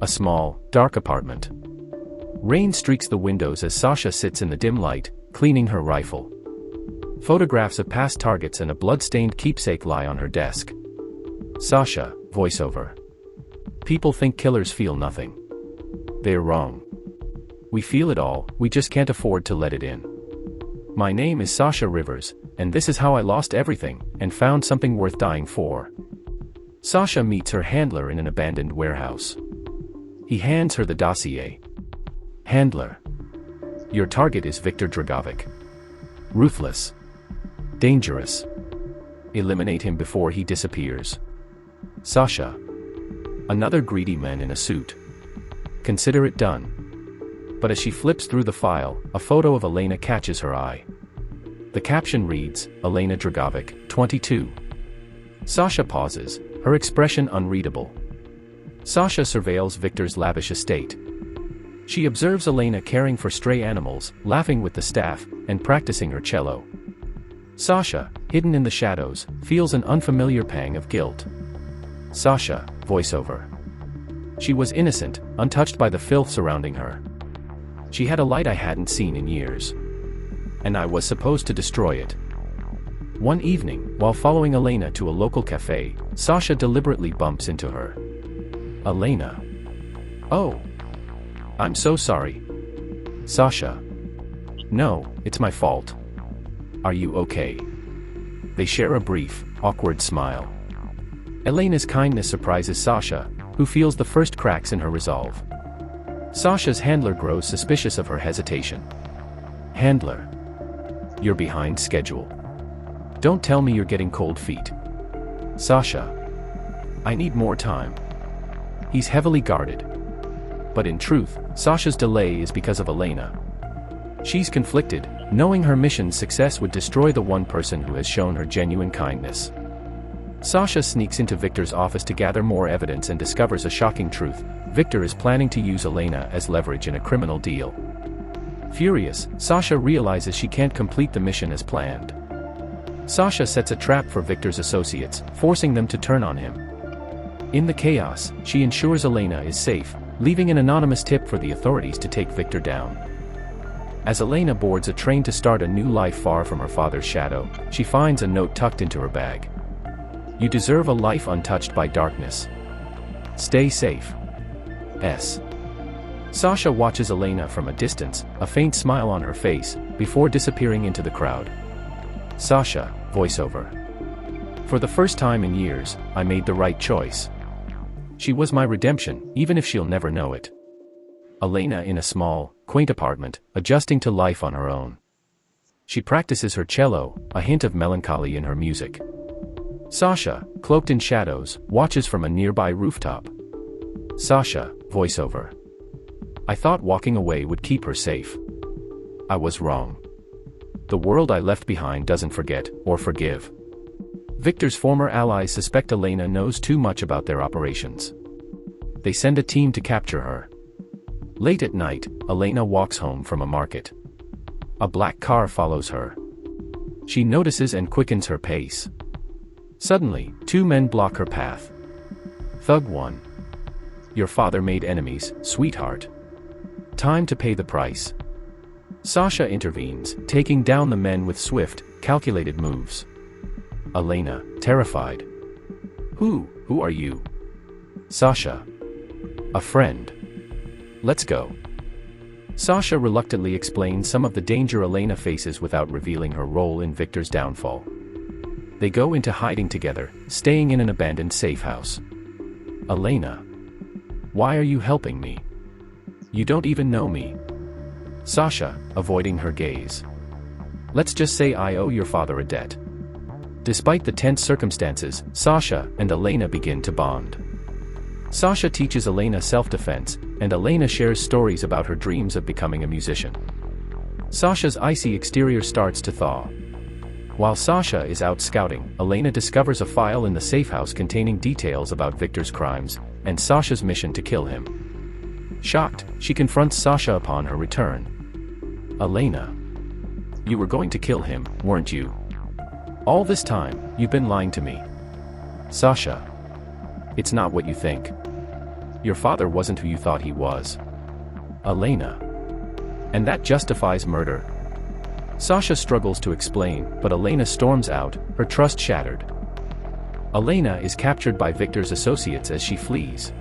A small, dark apartment. Rain streaks the windows as Sasha sits in the dim light, cleaning her rifle. Photographs of past targets and a blood-stained keepsake lie on her desk. Sasha, voiceover. People think killers feel nothing. They're wrong. We feel it all, we just can't afford to let it in. My name is Sasha Rivers, and this is how I lost everything, and found something worth dying for. Sasha meets her handler in an abandoned warehouse. He hands her the dossier. Handler. Your target is Viktor Dragovic. Ruthless. Dangerous. Eliminate him before he disappears. Sasha. Another greedy man in a suit. Consider it done. But as she flips through the file, a photo of Elena catches her eye. The caption reads, Elena Dragovic, 22. Sasha pauses, her expression unreadable. Sasha surveils Viktor's lavish estate. She observes Elena caring for stray animals, laughing with the staff, and practicing her cello. Sasha, hidden in the shadows, feels an unfamiliar pang of guilt. Sasha, voiceover. She was innocent, untouched by the filth surrounding her. She had a light I hadn't seen in years. And I was supposed to destroy it. One evening, while following Elena to a local cafe, Sasha deliberately bumps into her. Elena. Oh. I'm so sorry. Sasha. No, it's my fault. Are you okay? They share a brief, awkward smile. Elena's kindness surprises Sasha, who feels the first cracks in her resolve. Sasha's handler grows suspicious of her hesitation. Handler. You're behind schedule. Don't tell me you're getting cold feet. Sasha. I need more time. He's heavily guarded. But in truth, Sasha's delay is because of Elena. She's conflicted, knowing her mission's success would destroy the one person who has shown her genuine kindness. Sasha sneaks into Viktor's office to gather more evidence and discovers a shocking truth. Viktor is planning to use Elena as leverage in a criminal deal. Furious, Sasha realizes she can't complete the mission as planned. Sasha sets a trap for Viktor's associates, forcing them to turn on him. In the chaos, she ensures Elena is safe, leaving an anonymous tip for the authorities to take Viktor down. As Elena boards a train to start a new life far from her father's shadow, she finds a note tucked into her bag. You deserve a life untouched by darkness. Stay safe. S. Sasha watches Elena from a distance, a faint smile on her face, before disappearing into the crowd. Sasha, voiceover. For the first time in years, I made the right choice. She was my redemption, even if she'll never know it. Elena in a small, quaint apartment, adjusting to life on her own. She practices her cello, a hint of melancholy in her music. Sasha, cloaked in shadows, watches from a nearby rooftop. Sasha, voiceover. I thought walking away would keep her safe. I was wrong. The world I left behind doesn't forget, or forgive. Viktor's former allies suspect Elena knows too much about their operations. They send a team to capture her. Late at night, Elena walks home from a market. A black car follows her. She notices and quickens her pace. Suddenly, two men block her path. Thug 1. Your father made enemies, sweetheart. Time to pay the price. Sasha intervenes, taking down the men with swift, calculated moves. Elena, terrified. Who are you? Sasha. A friend. Let's go. Sasha reluctantly explains some of the danger Elena faces without revealing her role in Viktor's downfall. They go into hiding together, staying in an abandoned safe house. Elena. Why are you helping me? You don't even know me. Sasha, avoiding her gaze. Let's just say I owe your father a debt. Despite the tense circumstances, Sasha and Elena begin to bond. Sasha teaches Elena self-defense, and Elena shares stories about her dreams of becoming a musician. Sasha's icy exterior starts to thaw. While Sasha is out scouting, Elena discovers a file in the safe house containing details about Viktor's crimes, and Sasha's mission to kill him. Shocked, she confronts Sasha upon her return. Elena. You were going to kill him, weren't you? All this time, you've been lying to me. Sasha. It's not what you think. Your father wasn't who you thought he was. Elena. And that justifies murder. Sasha struggles to explain, but Elena storms out, her trust shattered. Elena is captured by Victor's associates as she flees.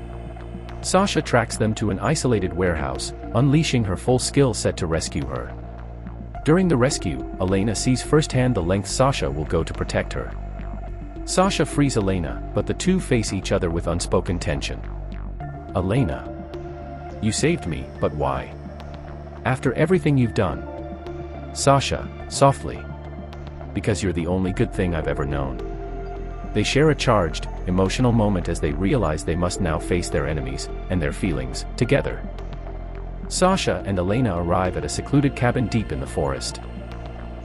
Sasha tracks them to an isolated warehouse, unleashing her full skill set to rescue her. During the rescue, Elena sees firsthand the length Sasha will go to protect her. Sasha frees Elena, but the two face each other with unspoken tension. Elena. You saved me, but why? After everything you've done. Sasha, softly. Because you're the only good thing I've ever known. They share a charged, emotional moment as they realize they must now face their enemies, and their feelings, together. Sasha and Elena arrive at a secluded cabin deep in the forest.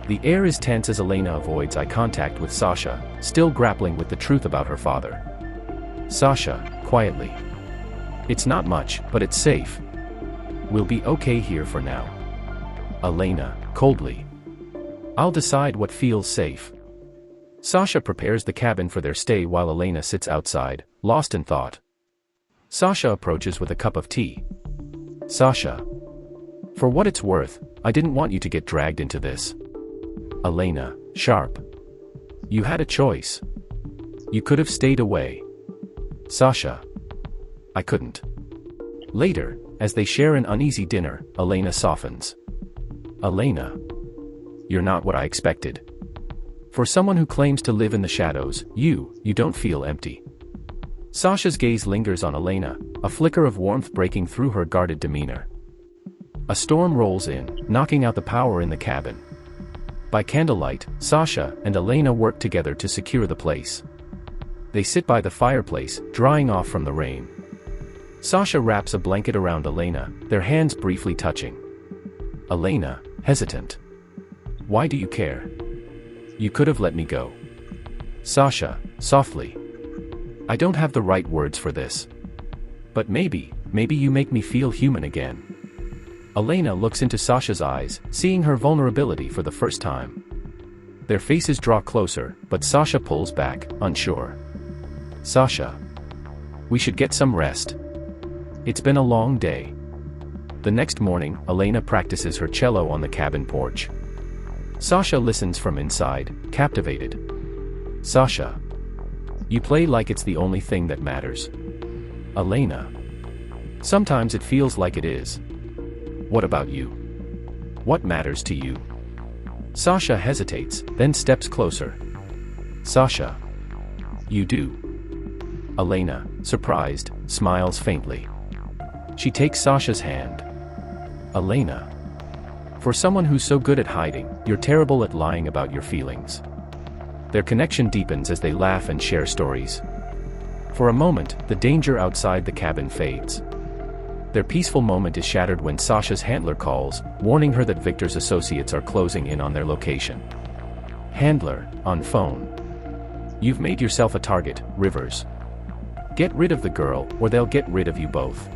The air is tense as Elena avoids eye contact with Sasha, still grappling with the truth about her father. Sasha, quietly. It's not much, but it's safe. We'll be okay here for now. Elena, coldly. I'll decide what feels safe. Sasha prepares the cabin for their stay while Elena sits outside, lost in thought. Sasha approaches with a cup of tea. Sasha. For what it's worth, I didn't want you to get dragged into this. Elena, sharp. You had a choice. You could have stayed away. Sasha. I couldn't. Later, as they share an uneasy dinner, Elena softens. Elena. You're not what I expected. For someone who claims to live in the shadows, you don't feel empty. Sasha's gaze lingers on Elena, a flicker of warmth breaking through her guarded demeanor. A storm rolls in, knocking out the power in the cabin. By candlelight, Sasha and Elena work together to secure the place. They sit by the fireplace, drying off from the rain. Sasha wraps a blanket around Elena, their hands briefly touching. Elena, hesitant. Why do you care? You could have let me go. Sasha, softly. I don't have the right words for this. But maybe you make me feel human again. Elena looks into Sasha's eyes, seeing her vulnerability for the first time. Their faces draw closer, but Sasha pulls back, unsure. Sasha. We should get some rest. It's been a long day. The next morning, Elena practices her cello on the cabin porch. Sasha listens from inside, captivated. Sasha. You play like it's the only thing that matters. Elena. Sometimes it feels like it is. What about you? What matters to you? Sasha hesitates, then steps closer. Sasha. You do. Elena, surprised, smiles faintly. She takes Sasha's hand. Elena. For someone who's so good at hiding, you're terrible at lying about your feelings. Their connection deepens as they laugh and share stories. For a moment, the danger outside the cabin fades. Their peaceful moment is shattered when Sasha's handler calls, warning her that Victor's associates are closing in on their location. Handler, on phone. You've made yourself a target, Rivers. Get rid of the girl, or they'll get rid of you both.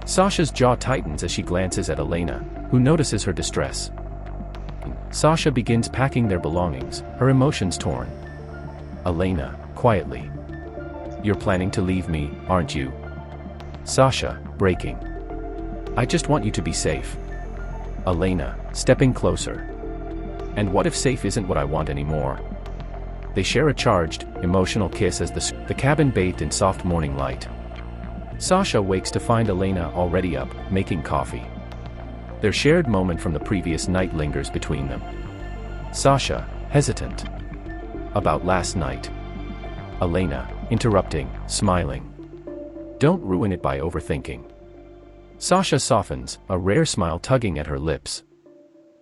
Sasha's jaw tightens as she glances at Elena, who notices her distress. Sasha begins packing their belongings, her emotions torn. Elena, quietly. You're planning to leave me, aren't you? Sasha, breaking. I just want you to be safe. Elena, stepping closer. And what if safe isn't what I want anymore? They share a charged, emotional kiss as the cabin bathed in soft morning light. Sasha wakes to find Elena already up, making coffee. Their shared moment from the previous night lingers between them. Sasha, hesitant. About last night. Elena, interrupting, smiling. Don't ruin it by overthinking. Sasha softens, a rare smile tugging at her lips.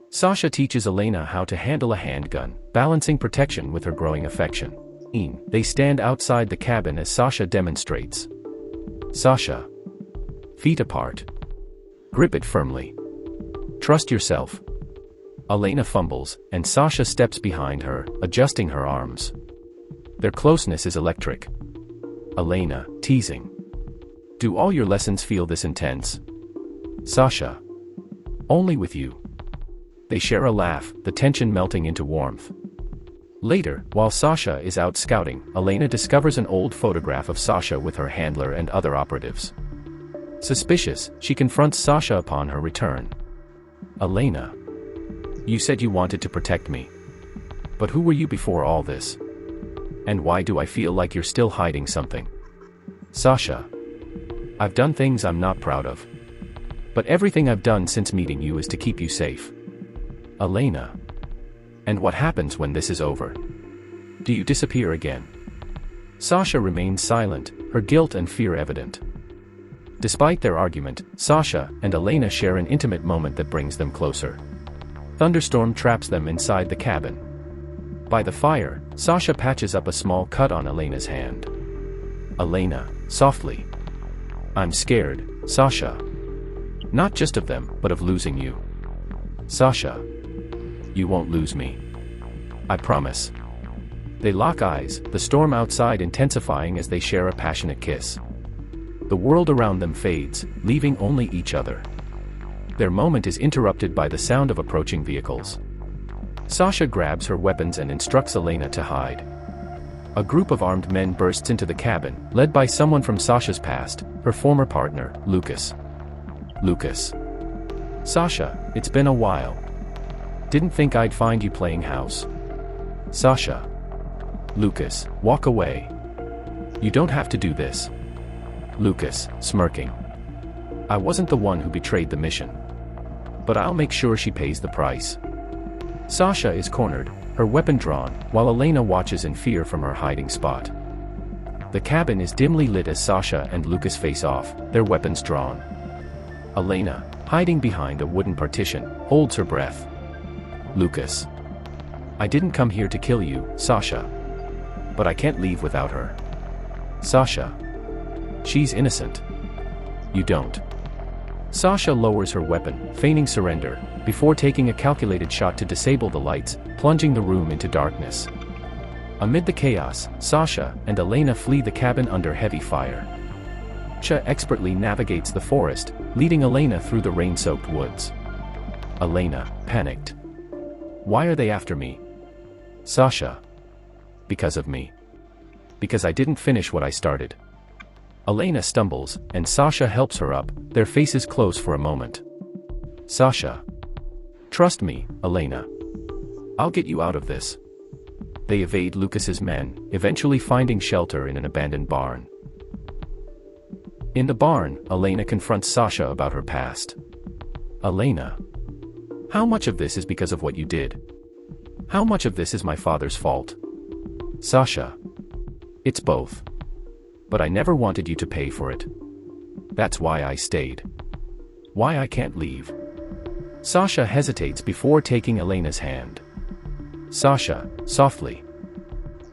Sasha teaches Elena how to handle a handgun, balancing protection with her growing affection. They stand outside the cabin as Sasha demonstrates. Sasha. Feet apart. Grip it firmly. Trust yourself. Elena fumbles, and Sasha steps behind her, adjusting her arms. Their closeness is electric. Elena, teasing. Do all your lessons feel this intense? Sasha. Only with you. They share a laugh, the tension melting into warmth. Later, while Sasha is out scouting, Elena discovers an old photograph of Sasha with her handler and other operatives. Suspicious, she confronts Sasha upon her return. Elena. You said you wanted to protect me. But who were you before all this? And why do I feel like you're still hiding something? Sasha. I've done things I'm not proud of. But everything I've done since meeting you is to keep you safe. Elena. And what happens when this is over? Do you disappear again? Sasha remains silent, her guilt and fear evident. Despite their argument, Sasha and Elena share an intimate moment that brings them closer. Thunderstorm traps them inside the cabin. By the fire, Sasha patches up a small cut on Elena's hand. Elena, softly. I'm scared, Sasha. Not just of them, but of losing you. Sasha. You won't lose me. I promise. They lock eyes, the storm outside intensifying as they share a passionate kiss. The world around them fades, leaving only each other. Their moment is interrupted by the sound of approaching vehicles. Sasha grabs her weapons and instructs Elena to hide. A group of armed men bursts into the cabin, led by someone from Sasha's past, her former partner, Lucas. Lucas. Sasha, it's been a while. Didn't think I'd find you playing house. Sasha. Lucas, walk away. You don't have to do this. Lucas, smirking. I wasn't the one who betrayed the mission. But I'll make sure she pays the price. Sasha is cornered, her weapon drawn, while Elena watches in fear from her hiding spot. The cabin is dimly lit as Sasha and Lucas face off, their weapons drawn. Elena, hiding behind a wooden partition, holds her breath. Lucas. I didn't come here to kill you, Sasha. But I can't leave without her. Sasha. She's innocent. You don't. Sasha lowers her weapon, feigning surrender, before taking a calculated shot to disable the lights, plunging the room into darkness. Amid the chaos, Sasha and Elena flee the cabin under heavy fire. Sasha expertly navigates the forest, leading Elena through the rain-soaked woods. Elena, panicked. Why are they after me? Sasha. Because of me. Because I didn't finish what I started. Elena stumbles, and Sasha helps her up, their faces close for a moment. Sasha. Trust me, Elena. I'll get you out of this. They evade Lucas's men, eventually finding shelter in an abandoned barn. In the barn, Elena confronts Sasha about her past. Elena. How much of this is because of what you did? How much of this is my father's fault? Sasha. It's both. But I never wanted you to pay for it. That's why I stayed. Why I can't leave. Sasha hesitates before taking Elena's hand. Sasha, softly.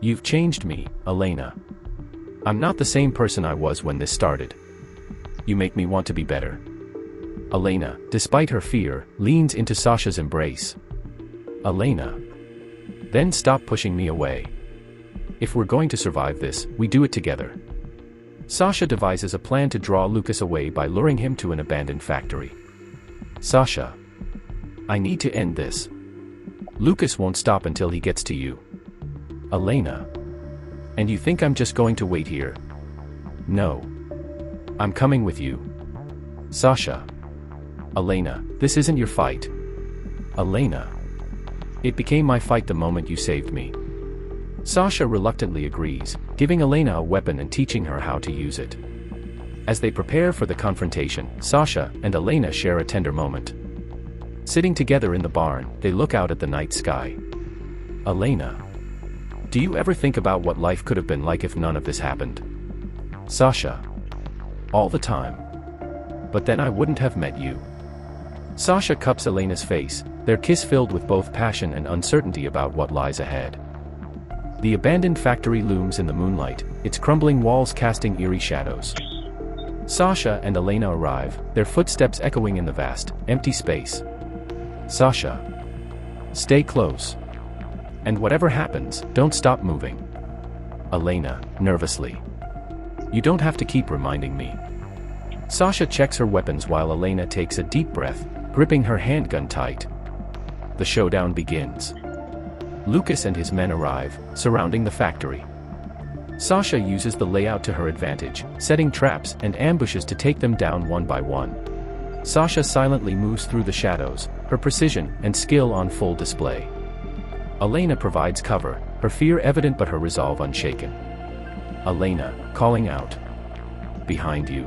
You've changed me, Elena. I'm not the same person I was when this started. You make me want to be better. Elena, despite her fear, leans into Sasha's embrace. Elena. Then stop pushing me away. If we're going to survive this, we do it together. Sasha devises a plan to draw Lucas away by luring him to an abandoned factory. Sasha. I need to end this. Lucas won't stop until he gets to you. Elena. And you think I'm just going to wait here? No. I'm coming with you. Sasha. Elena, this isn't your fight. Elena. It became my fight the moment you saved me. Sasha reluctantly agrees, giving Elena a weapon and teaching her how to use it. As they prepare for the confrontation, Sasha and Elena share a tender moment. Sitting together in the barn, they look out at the night sky. Elena. Do you ever think about what life could have been like if none of this happened? Sasha. All the time. But then I wouldn't have met you. Sasha cups Elena's face, their kiss filled with both passion and uncertainty about what lies ahead. The abandoned factory looms in the moonlight, its crumbling walls casting eerie shadows. Sasha and Elena arrive, their footsteps echoing in the vast, empty space. Sasha. Stay close. And whatever happens, don't stop moving. Elena, nervously. You don't have to keep reminding me. Sasha checks her weapons while Elena takes a deep breath, gripping her handgun tight. The showdown begins. Lucas and his men arrive, surrounding the factory. Sasha uses the layout to her advantage, setting traps and ambushes to take them down one by one. Sasha silently moves through the shadows, her precision and skill on full display. Elena provides cover, her fear evident but her resolve unshaken. Elena, calling out. Behind you.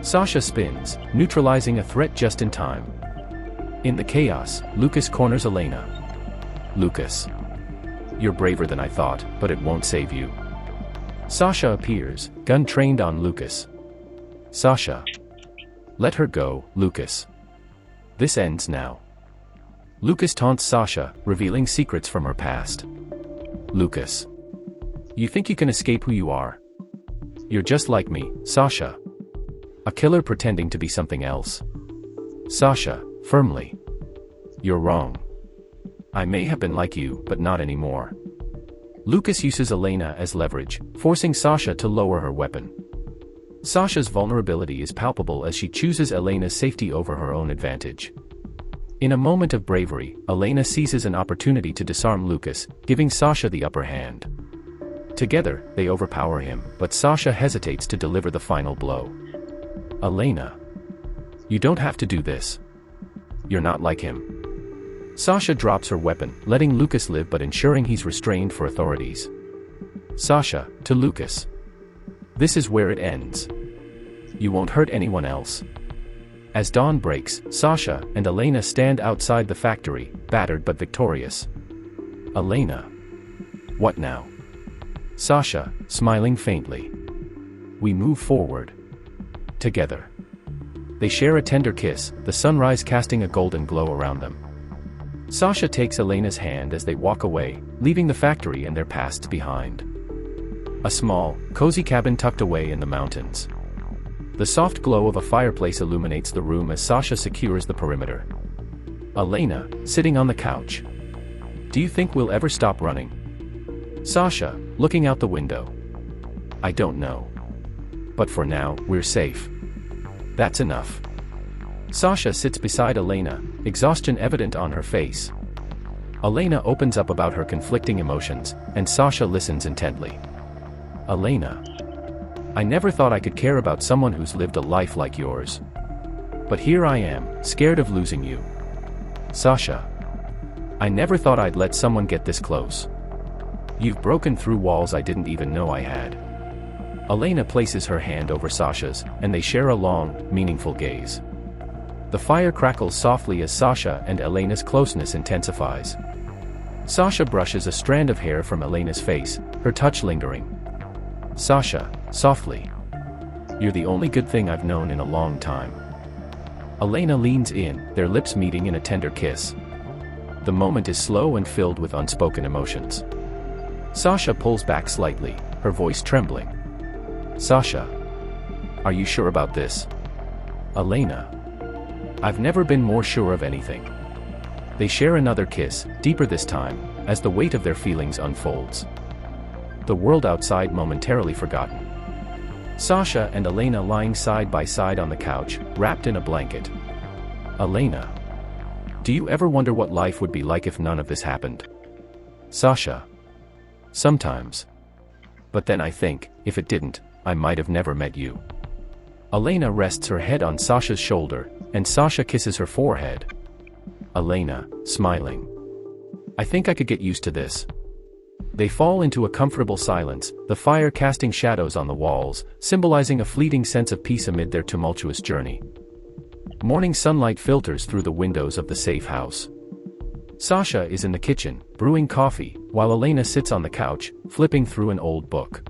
Sasha spins, neutralizing a threat just in time. In the chaos, Lucas corners Elena. Lucas. You're braver than I thought, but it won't save you. Sasha appears, gun trained on Lucas. Sasha. Let her go, Lucas. This ends now. Lucas taunts Sasha, revealing secrets from her past. Lucas. You think you can escape who you are? You're just like me, Sasha. A killer pretending to be something else. Sasha, firmly. You're wrong. I may have been like you, but not anymore. Lucas uses Elena as leverage, forcing Sasha to lower her weapon. Sasha's vulnerability is palpable as she chooses Elena's safety over her own advantage. In a moment of bravery, Elena seizes an opportunity to disarm Lucas, giving Sasha the upper hand. Together, they overpower him, but Sasha hesitates to deliver the final blow. Elena. You don't have to do this. You're not like him. Sasha drops her weapon, letting Lucas live but ensuring he's restrained for authorities. Sasha, to Lucas. This is where it ends. You won't hurt anyone else. As dawn breaks, Sasha and Elena stand outside the factory, battered but victorious. Elena. What now? Sasha, smiling faintly. We move forward. Together. They share a tender kiss, the sunrise casting a golden glow around them. Sasha takes Elena's hand as they walk away, leaving the factory and their pasts behind. A small, cozy cabin tucked away in the mountains. The soft glow of a fireplace illuminates the room as Sasha secures the perimeter. Elena, sitting on the couch. Do you think we'll ever stop running? Sasha, looking out the window. I don't know. But for now, we're safe. That's enough. Sasha sits beside Elena, exhaustion evident on her face. Elena opens up about her conflicting emotions, and Sasha listens intently. Elena. I never thought I could care about someone who's lived a life like yours. But here I am, scared of losing you. Sasha. I never thought I'd let someone get this close. You've broken through walls I didn't even know I had. Elena places her hand over Sasha's, and they share a long, meaningful gaze. The fire crackles softly as Sasha and Elena's closeness intensifies. Sasha brushes a strand of hair from Elena's face, her touch lingering. Sasha, softly. You're the only good thing I've known in a long time. Elena leans in, their lips meeting in a tender kiss. The moment is slow and filled with unspoken emotions. Sasha pulls back slightly, her voice trembling. Sasha. Are you sure about this? Elena. I've never been more sure of anything. They share another kiss, deeper this time, as the weight of their feelings unfolds. The world outside momentarily forgotten. Sasha and Elena lying side by side on the couch, wrapped in a blanket. Elena. Do you ever wonder what life would be like if none of this happened? Sasha. Sometimes. But then I think, if it didn't, I might have never met you. Elena rests her head on Sasha's shoulder, and Sasha kisses her forehead. Elena, smiling. I think I could get used to this. They fall into a comfortable silence, the fire casting shadows on the walls, symbolizing a fleeting sense of peace amid their tumultuous journey. Morning sunlight filters through the windows of the safe house. Sasha is in the kitchen, brewing coffee, while Elena sits on the couch, flipping through an old book.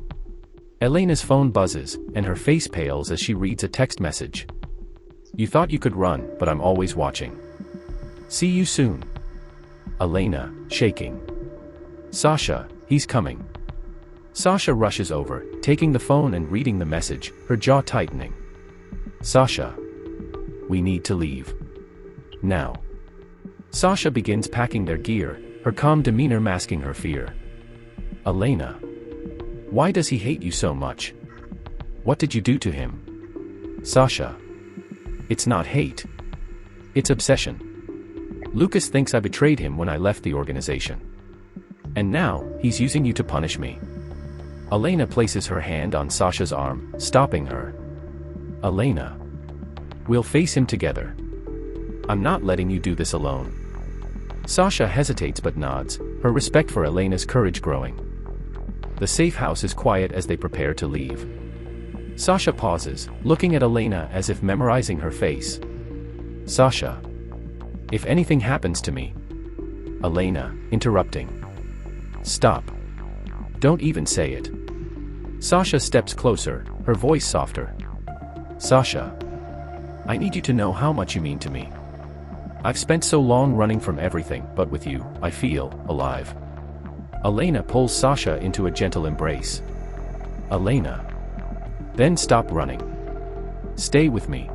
Elena's phone buzzes, and her face pales as she reads a text message. You thought you could run, but I'm always watching. See you soon. Elena, shaking. Sasha, he's coming. Sasha rushes over, taking the phone and reading the message, her jaw tightening. Sasha. We need to leave. Now. Sasha begins packing their gear, her calm demeanor masking her fear. Elena. Why does he hate you so much? What did you do to him? Sasha. It's not hate. It's obsession. Lucas thinks I betrayed him when I left the organization. And now, he's using you to punish me. Elena places her hand on Sasha's arm, stopping her. Elena. We'll face him together. I'm not letting you do this alone. Sasha hesitates but nods, her respect for Elena's courage growing. The safe house is quiet as they prepare to leave. Sasha pauses, looking at Elena as if memorizing her face. Sasha. If anything happens to me. Elena, interrupting. Stop. Don't even say it. Sasha steps closer, her voice softer. Sasha. I need you to know how much you mean to me. I've spent so long running from everything, but with you, I feel alive. Elena pulls Sasha into a gentle embrace. Elena. Then stop running. Stay with me.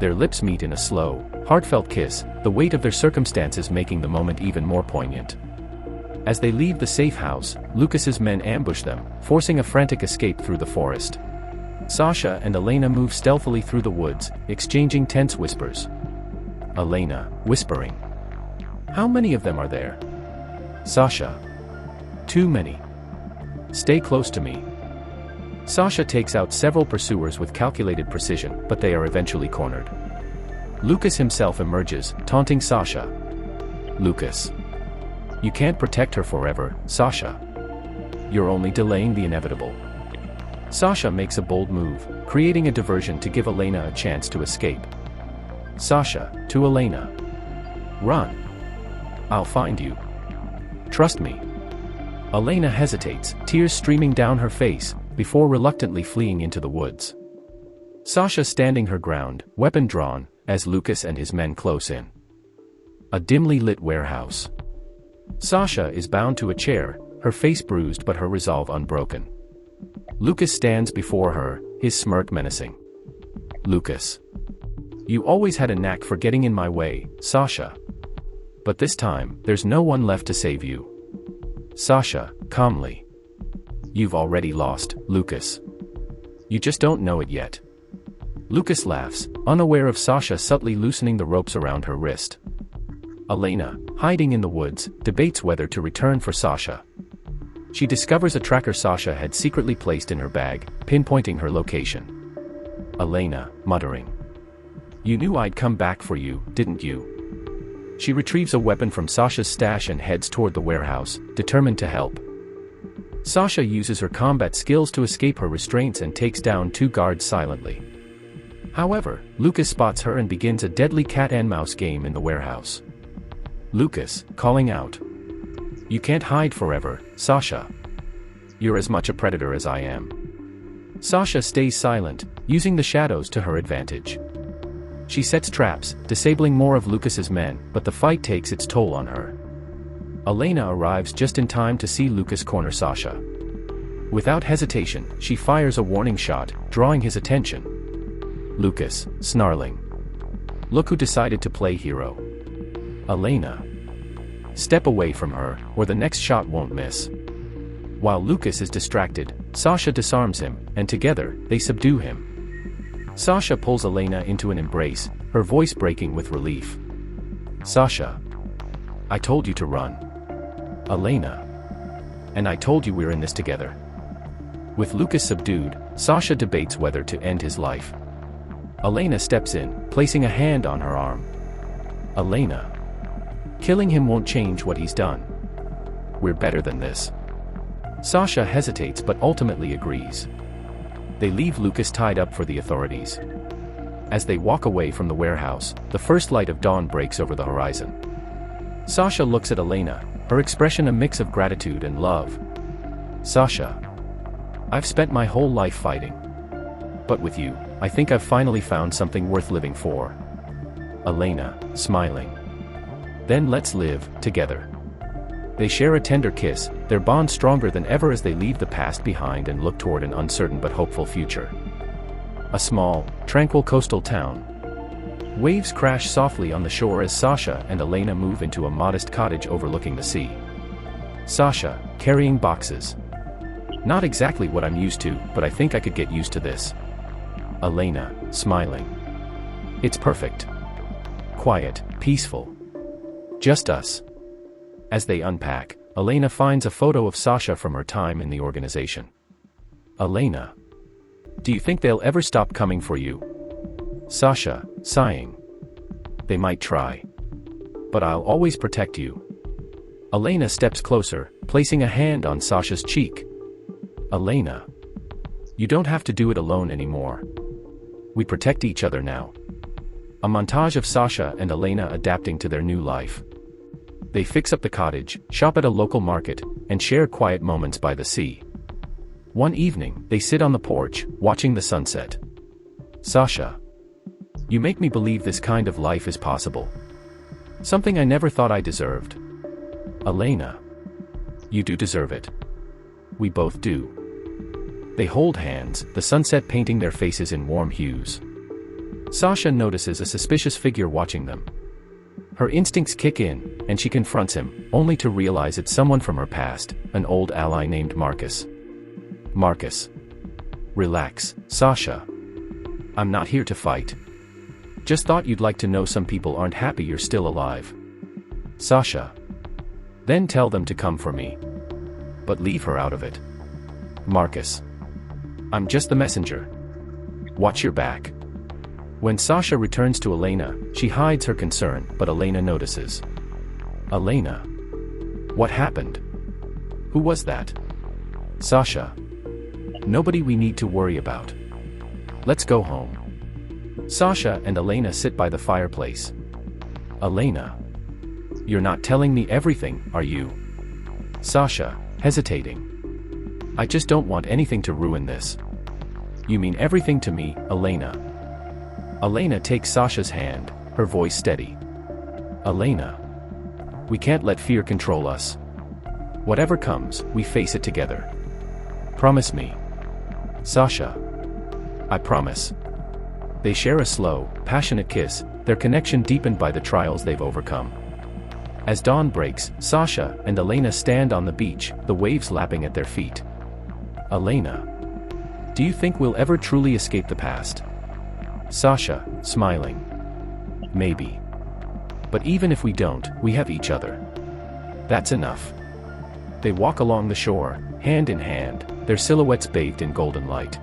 Their lips meet in a slow, heartfelt kiss, the weight of their circumstances making the moment even more poignant. As they leave the safe house, Lucas's men ambush them, forcing a frantic escape through the forest. Sasha and Elena move stealthily through the woods, exchanging tense whispers. Elena, whispering. How many of them are there? Sasha. Too many. Stay close to me. Sasha takes out several pursuers with calculated precision, but they are eventually cornered. Lucas himself emerges, taunting Sasha. Lucas. You can't protect her forever, Sasha. You're only delaying the inevitable. Sasha makes a bold move, creating a diversion to give Elena a chance to escape. Sasha, to Elena. Run. I'll find you. Trust me. Elena hesitates, tears streaming down her face, before reluctantly fleeing into the woods. Sasha standing her ground, weapon drawn, as Lucas and his men close in. A dimly lit warehouse. Sasha is bound to a chair, her face bruised but her resolve unbroken. Lucas stands before her, his smirk menacing. Lucas. You always had a knack for getting in my way, Sasha. But this time, there's no one left to save you. Sasha, calmly. You've already lost, Lucas. You just don't know it yet. Lucas laughs, unaware of Sasha subtly loosening the ropes around her wrist. Elena, hiding in the woods, debates whether to return for Sasha. She discovers a tracker Sasha had secretly placed in her bag, pinpointing her location. Elena, muttering. You knew I'd come back for you, didn't you? She retrieves a weapon from Sasha's stash and heads toward the warehouse, determined to help. Sasha uses her combat skills to escape her restraints and takes down 2 guards silently. However, Lucas spots her and begins a deadly cat-and-mouse game in the warehouse. Lucas, calling out. You can't hide forever, Sasha. You're as much a predator as I am. Sasha stays silent, using the shadows to her advantage. She sets traps, disabling more of Lucas's men, but the fight takes its toll on her. Elena arrives just in time to see Lucas corner Sasha. Without hesitation, she fires a warning shot, drawing his attention. Lucas, snarling. Look who decided to play hero. Elena. Step away from her, or the next shot won't miss. While Lucas is distracted, Sasha disarms him, and together, they subdue him. Sasha pulls Elena into an embrace, her voice breaking with relief. Sasha. I told you to run. Elena. And I told you we're in this together. With Lucas subdued, Sasha debates whether to end his life. Elena steps in, placing a hand on her arm. Elena. Killing him won't change what he's done. We're better than this. Sasha hesitates but ultimately agrees. They leave Lucas tied up for the authorities. As they walk away from the warehouse, the first light of dawn breaks over the horizon. Sasha looks at Elena, her expression a mix of gratitude and love. Sasha. I've spent my whole life fighting. But with you, I think I've finally found something worth living for. Elena, smiling. Then let's live, together. They share a tender kiss, their bond stronger than ever as they leave the past behind and look toward an uncertain but hopeful future. A small, tranquil coastal town. Waves crash softly on the shore as Sasha and Elena move into a modest cottage overlooking the sea. Sasha, carrying boxes. Not exactly what I'm used to, but I think I could get used to this. Elena, smiling. It's perfect. Quiet, peaceful. Just us. As they unpack, Elena finds a photo of Sasha from her time in the organization. Elena. Do you think they'll ever stop coming for you? Sasha, sighing. They might try. But I'll always protect you. Elena steps closer, placing a hand on Sasha's cheek. Elena. You don't have to do it alone anymore. We protect each other now. A montage of Sasha and Elena adapting to their new life. They fix up the cottage, shop at a local market, and share quiet moments by the sea. One evening, they sit on the porch, watching the sunset. Sasha. You make me believe this kind of life is possible. Something I never thought I deserved. Elena. You do deserve it. We both do. They hold hands, the sunset painting their faces in warm hues. Sasha notices a suspicious figure watching them. Her instincts kick in, and she confronts him, only to realize it's someone from her past, an old ally named Marcus. Marcus. Relax, Sasha. I'm not here to fight. Just thought you'd like to know some people aren't happy you're still alive. Sasha. Then tell them to come for me. But leave her out of it. Marcus. I'm just the messenger. Watch your back. When Sasha returns to Elena, she hides her concern, but Elena notices. Elena. What happened? Who was that? Sasha. Nobody we need to worry about. Let's go home. Sasha and Elena sit by the fireplace. Elena. You're not telling me everything, are you? Sasha, hesitating. I just don't want anything to ruin this. You mean everything to me, Elena. Elena takes Sasha's hand, her voice steady. Elena. We can't let fear control us. Whatever comes, we face it together. Promise me. Sasha. I promise. They share a slow, passionate kiss, their connection deepened by the trials they've overcome. As dawn breaks, Sasha and Elena stand on the beach, the waves lapping at their feet. Elena. Do you think we'll ever truly escape the past? Sasha, smiling. Maybe. But even if we don't, we have each other. That's enough. They walk along the shore, hand in hand, their silhouettes bathed in golden light.